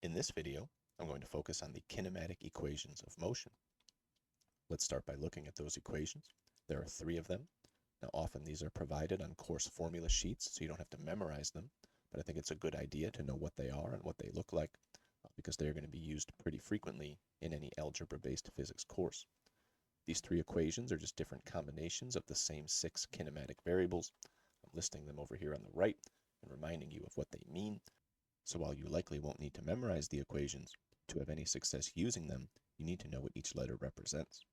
In this video, I'm going to focus on the kinematic equations of motion. Let's start by looking at those equations. There are three of them. Now, often these are provided on course formula sheets, so you don't have to memorize them, but I think it's a good idea to know what they are and what they look like, because they're going to be used pretty frequently in any algebra-based physics course. These three equations are just different combinations of the same six kinematic variables. I'm listing them over here on the right and reminding you of what they mean. So while you likely won't need to memorize the equations, to have any success using them, you need to know what each letter represents.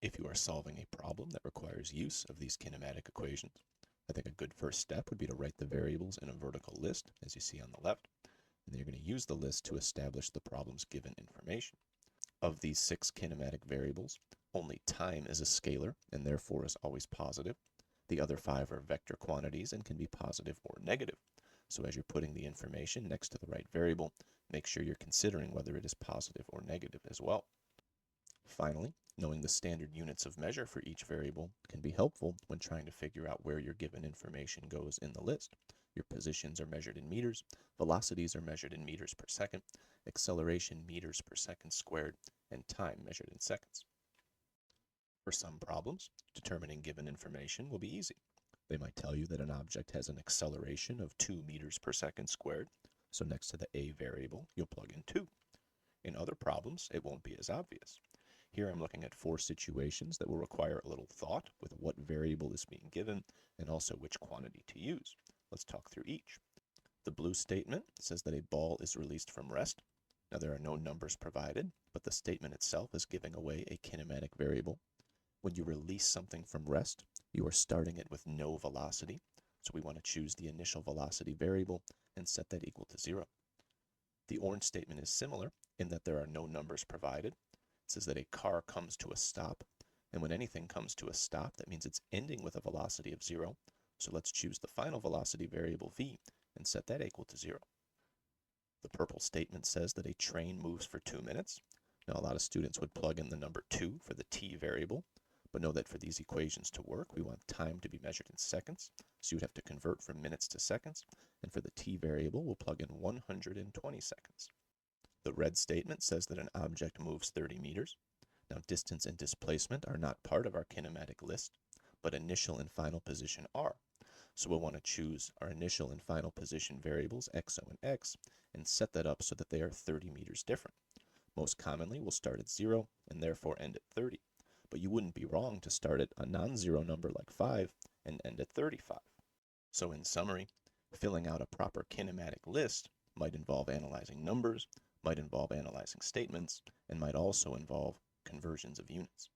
If you are solving a problem that requires use of these kinematic equations, I think a good first step would be to write the variables in a vertical list, as you see on the left, and then you're going to use the list to establish the problem's given information. Of these six kinematic variables, only time is a scalar and therefore is always positive. The other five are vector quantities and can be positive or negative. So as you're putting the information next to the right variable, make sure you're considering whether it is positive or negative as well. Finally, knowing the standard units of measure for each variable can be helpful when trying to figure out where your given information goes in the list. Your positions are measured in meters, velocities are measured in meters per second, acceleration meters per second squared, and time measured in seconds. For some problems, determining given information will be easy. They might tell you that an object has an acceleration of 2 meters per second squared, so next to the a variable, you'll plug in 2. In other problems, it won't be as obvious. Here I'm looking at 4 situations that will require a little thought with what variable is being given and also which quantity to use. Let's talk through each. The blue statement says that a ball is released from rest. Now there are no numbers provided, but the statement itself is giving away a kinematic variable. When you release something from rest, you are starting it with no velocity, so we want to choose the initial velocity variable and set that equal to 0. The orange statement is similar in that there are no numbers provided. It says that a car comes to a stop, and when anything comes to a stop, that means it's ending with a velocity of 0, so let's choose the final velocity variable v and set that equal to 0. The purple statement says that a train moves for 2 minutes. Now a lot of students would plug in the number 2 for the t variable, but know that for these equations to work, we want time to be measured in seconds, so you'd have to convert from minutes to seconds, and for the t variable, we'll plug in 120 seconds. The red statement says that an object moves 30 meters. Now distance and displacement are not part of our kinematic list, but initial and final position are. So we'll want to choose our initial and final position variables, xo and x, and set that up so that they are 30 meters different. Most commonly, we'll start at 0 and therefore end at 30. But you wouldn't be wrong to start at a non-zero number like 5 and end at 35. So in summary, filling out a proper kinematic list might involve analyzing numbers, might involve analyzing statements, and might also involve conversions of units.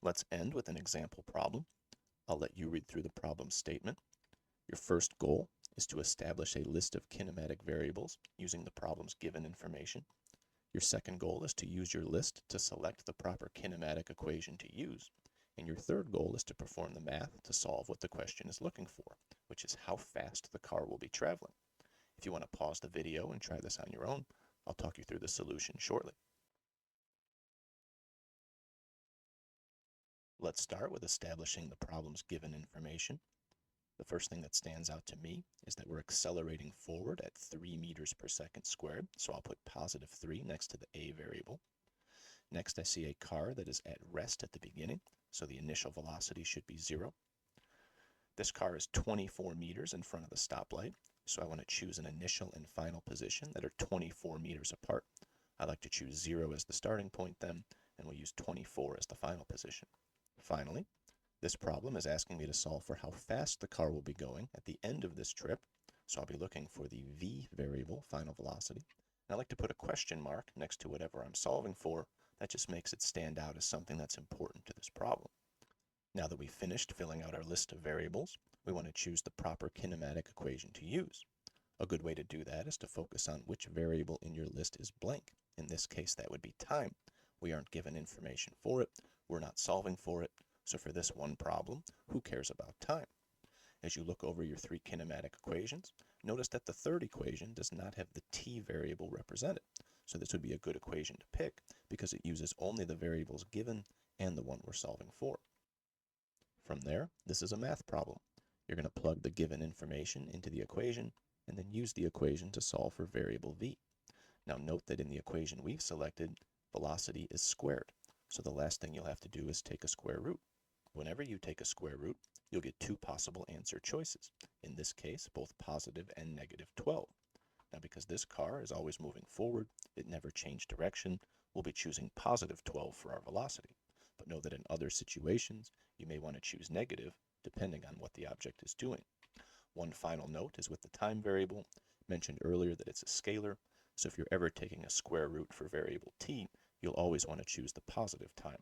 Let's end with an example problem. I'll let you read through the problem statement. Your first goal is to establish a list of kinematic variables using the problem's given information. Your second goal is to use your list to select the proper kinematic equation to use. And your third goal is to perform the math to solve what the question is looking for, which is how fast the car will be traveling. If you want to pause the video and try this on your own, I'll talk you through the solution shortly. Let's start with establishing the problem's given information. The first thing that stands out to me is that we're accelerating forward at 3 meters per second squared, so I'll put positive 3 next to the a variable. Next, I see a car that is at rest at the beginning, so the initial velocity should be 0. This car is 24 meters in front of the stoplight, so I want to choose an initial and final position that are 24 meters apart. I like to choose 0 as the starting point then, and we'll use 24 as the final position. Finally, this problem is asking me to solve for how fast the car will be going at the end of this trip, so I'll be looking for the v variable, final velocity. And I like to put a question mark next to whatever I'm solving for. That just makes it stand out as something that's important to this problem. Now that we've finished filling out our list of variables, we want to choose the proper kinematic equation to use. A good way to do that is to focus on which variable in your list is blank. In this case, that would be time. We aren't given information for it, we're not solving for it, so for this one problem, who cares about time? As you look over your 3 kinematic equations, notice that the third equation does not have the t variable represented. So this would be a good equation to pick because it uses only the variables given and the one we're solving for. From there, this is a math problem. You're going to plug the given information into the equation and then use the equation to solve for variable v. Now note that in the equation we've selected, velocity is squared. So the last thing you'll have to do is take a square root. Whenever you take a square root, you'll get two possible answer choices. In this case, both positive and negative 12. Now because this car is always moving forward, it never changed direction, we'll be choosing positive 12 for our velocity. But know that in other situations, you may want to choose negative, depending on what the object is doing. One final note is with the time variable, mentioned earlier that it's a scalar, so if you're ever taking a square root for variable t, you'll always want to choose the positive time.